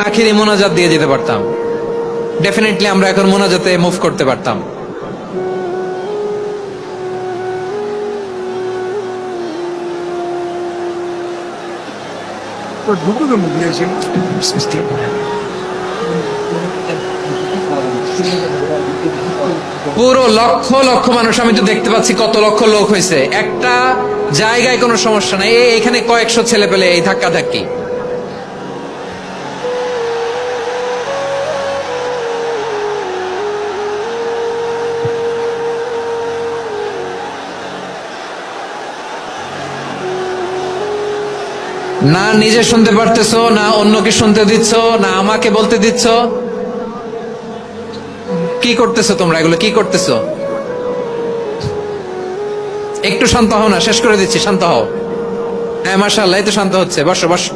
আখিরি মোনাজাত দিয়ে যেতে পারতাম, ডেফিনেটলি আমরা এখন মোনাজাতে মুভ করতে পারতাম। পুরো লক্ষ লক্ষ মানুষ, আমি তো দেখতে পাচ্ছি কত লক্ষ লোক হয়েছে, একটা জায়গায় কোনো সমস্যা নাই। এখানে কয়েকশো ছেলে পেলে এই ধাক্কা ধাক্কি। না নিজে শুনতে পারতেছো, না অন্যকে শুনতে দিচ্ছ, না আমাকে বলতে দিচ্ছ। কি করতেছো তোমরা? এগুলো কি করতেছো? একটু শান্ত হও না, শেষ করে দিচ্ছি, শান্ত হও। হ্যাঁ মাশাআল্লাহ, এই তো শান্ত হচ্ছে। বসো বসো।